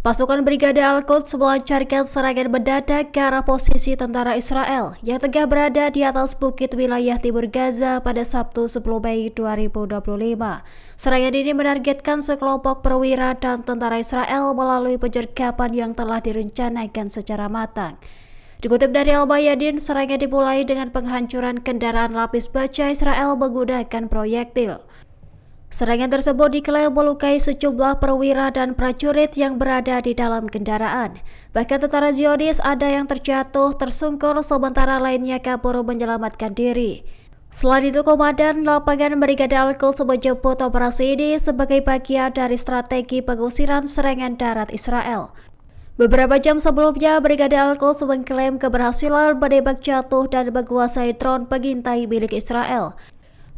Pasukan Brigade Al-Quds melancarkan serangan mendadak ke arah posisi tentara Israel yang tengah berada di atas bukit wilayah timur Gaza pada Sabtu 10 Mei 2025. Serangan ini menargetkan sekelompok perwira dan tentara Israel melalui penyergapan yang telah direncanakan secara matang. Dikutip dari Al-Mayadin, serangan dimulai dengan penghancuran kendaraan lapis baja Israel menggunakan proyektil. Serangan tersebut diklaim melukai sejumlah perwira dan prajurit yang berada di dalam kendaraan. Bahkan tentara Zionis ada yang terjatuh tersungkur sementara lainnya kabur menyelamatkan diri. Selain itu, Komandan Lapangan Brigade Al-Quds menyebut operasi ini sebagai bagian dari strategi pengusiran serangan darat Israel. Beberapa jam sebelumnya, Brigade Al-Quds mengklaim keberhasilan menembak jatuh dan menguasai drone pengintai milik Israel.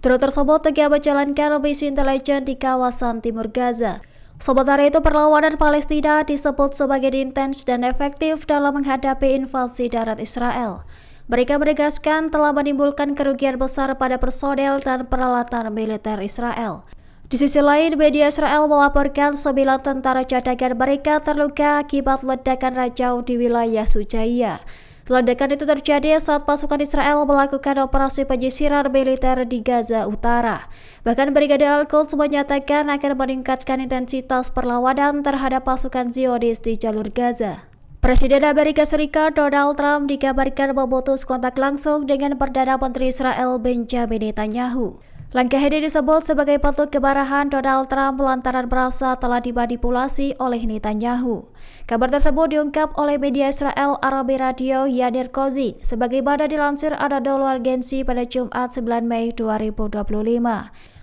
Drone tersebut tengah menjalankan misi intelijen di kawasan timur Gaza. Sementara itu, perlawanan Palestina disebut sebagai intens dan efektif dalam menghadapi invasi darat Israel. Mereka menegaskan telah menimbulkan kerugian besar pada personel dan peralatan militer Israel. Di sisi lain, media Israel melaporkan 9 tentara cadangan mereka terluka akibat ledakan rajau di wilayah Sujaiya. Ledakan itu terjadi saat pasukan Israel melakukan operasi penyisiran militer di Gaza Utara. Bahkan Brigade Al-Quds menyatakan akan meningkatkan intensitas perlawanan terhadap pasukan Zionis di jalur Gaza. Presiden Amerika Serikat Donald Trump dikabarkan memutus kontak langsung dengan Perdana Menteri Israel Benjamin Netanyahu. Langkah ini disebut sebagai bentuk kemarahan Donald Trump lantaran merasa telah dimanipulasi oleh Netanyahu. Kabar tersebut diungkap oleh media Israel Arabi Radio Yadir Kozin sebagaimana dilansir Anadolu Agency pada Jumat 9 Mei 2025.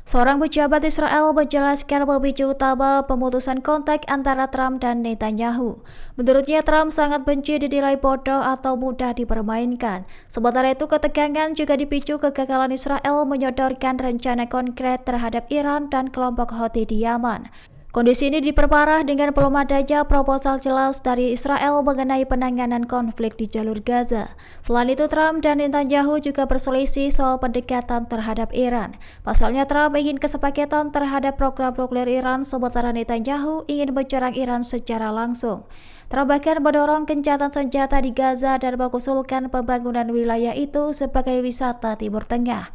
Seorang pejabat Israel menjelaskan pemicu utama pemutusan kontak antara Trump dan Netanyahu. Menurutnya, Trump sangat benci dinilai bodoh atau mudah dipermainkan. Sementara itu, ketegangan juga dipicu kegagalan Israel menyodorkan rencana konkret terhadap Iran dan kelompok Houthi di Yaman. Kondisi ini diperparah dengan belum adanya proposal jelas dari Israel mengenai penanganan konflik di jalur Gaza. Selain itu, Trump dan Netanyahu juga berselisih soal pendekatan terhadap Iran. Pasalnya, Trump ingin kesepakatan terhadap program nuklir Iran, sementara Netanyahu ingin menyerang Iran secara langsung. Trump bahkan mendorong gencatan senjata di Gaza dan mengusulkan pembangunan wilayah itu sebagai wisata Timur Tengah.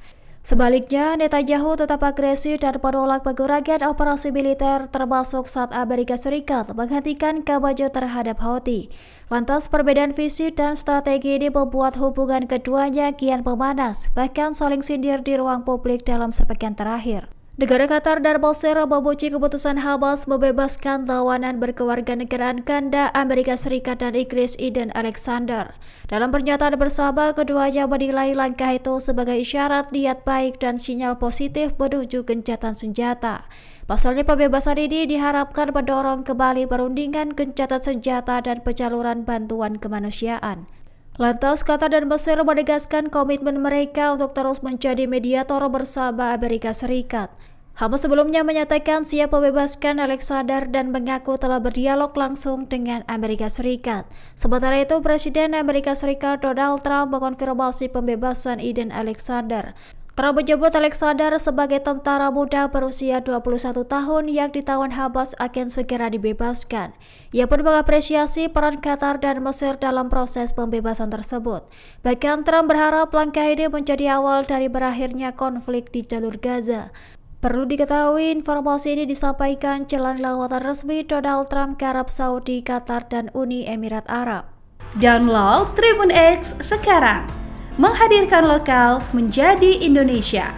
Sebaliknya, Netanyahu tetap agresif dan menolak pengurangan operasi militer termasuk saat Amerika Serikat menghentikan kampanye terhadap Houthi. Lantas, perbedaan visi dan strategi ini membuat hubungan keduanya kian memanas, bahkan saling sindir di ruang publik dalam sepekan terakhir. Negara Qatar dan Mesir memuji keputusan Hamas membebaskan tawanan berkewarganegaraan ganda Amerika Serikat dan Inggris Eden Alexander. Dalam pernyataan bersama, keduanya menilai langkah itu sebagai isyarat niat baik dan sinyal positif menuju gencatan senjata. Pasalnya, pembebasan ini diharapkan mendorong kembali perundingan gencatan senjata dan penyaluran bantuan kemanusiaan. Lantas, Qatar dan Mesir menegaskan komitmen mereka untuk terus menjadi mediator bersama Amerika Serikat. Hamas sebelumnya menyatakan siap membebaskan Alexander dan mengaku telah berdialog langsung dengan Amerika Serikat. Sementara itu, Presiden Amerika Serikat Donald Trump mengonfirmasi pembebasan Eden Alexander. Trump menyebut Alexander sebagai tentara muda berusia 21 tahun yang ditawan Hamas akan segera dibebaskan. Ia pun mengapresiasi peran Qatar dan Mesir dalam proses pembebasan tersebut. Bahkan Trump berharap langkah ini menjadi awal dari berakhirnya konflik di jalur Gaza. Perlu diketahui, informasi ini disampaikan jelang lawatan resmi Donald Trump ke Arab Saudi, Qatar, dan Uni Emirat Arab. Download Tribun X sekarang, menghadirkan lokal menjadi Indonesia.